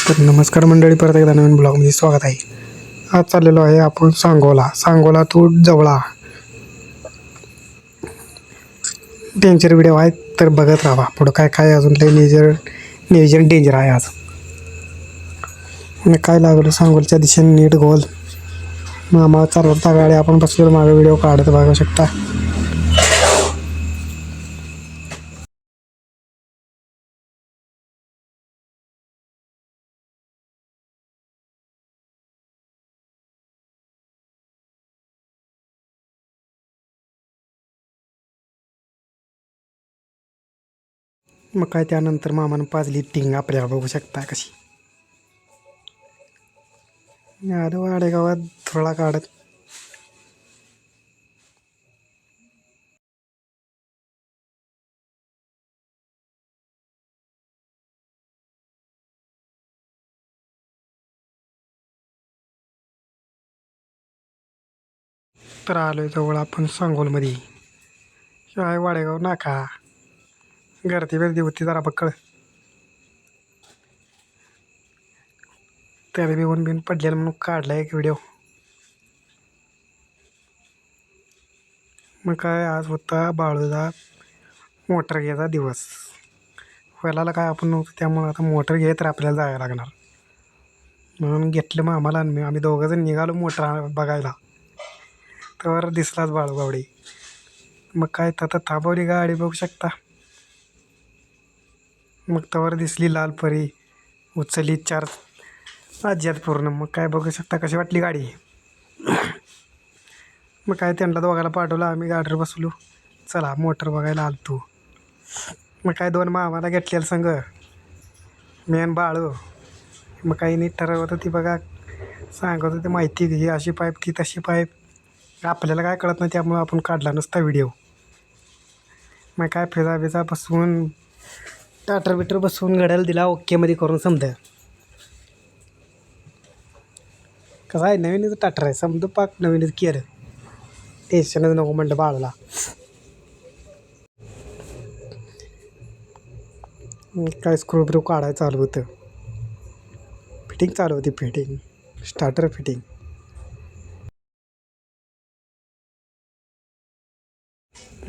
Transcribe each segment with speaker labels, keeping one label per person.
Speaker 1: तर नमस्कार मंडळी, परत एकदा नवीन ब्लॉगमध्ये स्वागत आहे. आज चाललेलो आहे आपण Sangola to Jawala. Danger video आहेत तर बघत राहा. पुढं काय काय अजून लई नियोजन डेंजर आहे आज. आणि काय लागलं सांगोलच्या दिशेने नीट गोल मामा चालवता गाडी, आपण बसलेलो मागे व्हिडिओ काढत बघू शकता. मग काय त्यानंतर मामानं पाजली टिंग आपल्याला बघू शकता कशी. आलो वाडेगावात थोडा काढत. तर आलोय जवळ आपण सांगोलमध्ये. शिवाय वाडेगाव नाका गर्दी बिर्दी होती जरा बक्कळ. त्याला बिवून बिन पडलेलं म्हणून काढला एक व्हिडिओ. मग काय आज होता बाळूचा मोटर घ्यायचा दिवस. वेळाला काय आपण नव्हतं, त्यामुळं आता मोटर घ्यायला तर आपल्याला जायला लागणार. म्हणून घेतलं मग आम्हाला आणि आम्ही दोघंजण निघालो मोटर बघायला. तर दिसलाच बाळूबावडी. मग काय तर थांबवली गाडी बघू शकता. मग तवर दिसली लाल परी उचलली 4 राज्यात पूर्ण. मग काय बघू शकता कशी वाटली गाडी. मग काय त्यांना दोघाला पाठवलं, आम्ही गाडीवर बसलो. चला मोटर बघायला आलतो. मग काय 2 मामाला घेतलेलं संग, मी आणि बाळू. मग काही नीट ठरवत होती बघा, सांगत होते माहिती, ही अशी पाईप ती तशी पाईप. आपल्याला काय कळत नाही, त्यामुळं आपण काढला नसता व्हिडिओ. मग काय फिजा बिजा बसवून टाटर बिटर बसवून घड्याला दिला ओकेमध्ये करून समजा. कसं आहे, नवीनच टाटर आहे समजा, पाक नवीनच केलं. टेन्शनच नको म्हणलं बाळाला. काय स्क्रू ब्रू काढायचं चालू होतं. फिटिंग चालू होती, फिटिंग स्टार्टर फिटिंग.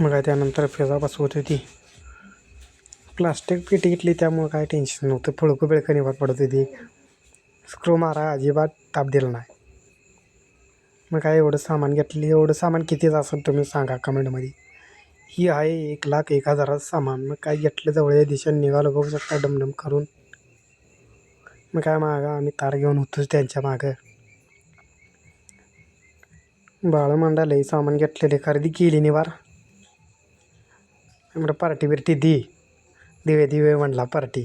Speaker 1: मग काय त्यानंतर फेजा बसवत होती. प्लास्टिक फिट घेतली त्यामुळं काय टेन्शन नव्हतं. फळकं बिळकं निभात पडत होती. स्क्रू मारा अजिबात ताप दिला नाही. मग काय एवढं सामान घेतलं. एवढं सामान कितीच असेल तुम्ही सांगा कमेंटमध्ये. ही आहे 1,01,000 सामान. मग काय घेतलं, जवळ दिशेने निघालो बघू शकता डमडम करून. मग काय मागं आम्ही तार घेऊन होतोच त्यांच्या मागं. बाळ मांडा लई सामान घेतलेले, खरेदी केली निवार. म्हणलं पार्टी बिर्टी दिवे दिवे म्हणला पार्टी.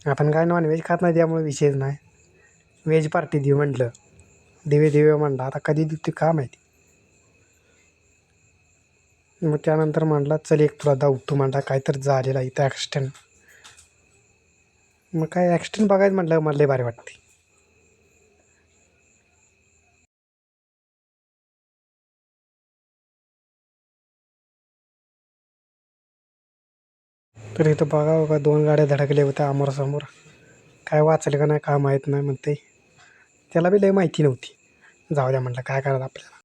Speaker 1: आपण काय नॉनव्हेज खात नाही त्यामुळे विषयच नाही. व्हेज पार्टी देऊ म्हटलं. दिवे दिवे म्हणला, आता कधी देते का माहिती. मग त्यानंतर म्हणला चल एक तुला दावतो म्हणला, काय तर झालेला इथं ॲक्सिडेंट. मग काय ॲक्सिडेंट बघायचं म्हटलं मला लई भारी वाटते. तर इथं बघा 2 गाड्या धडकल्या होत्या आमोरासमोर. काय वाचले का नाही काय माहीत नाही म्हणते. त्याला बी लई माहिती नव्हती. जाऊ द्या म्हटलं, काय करायचं आपल्याला.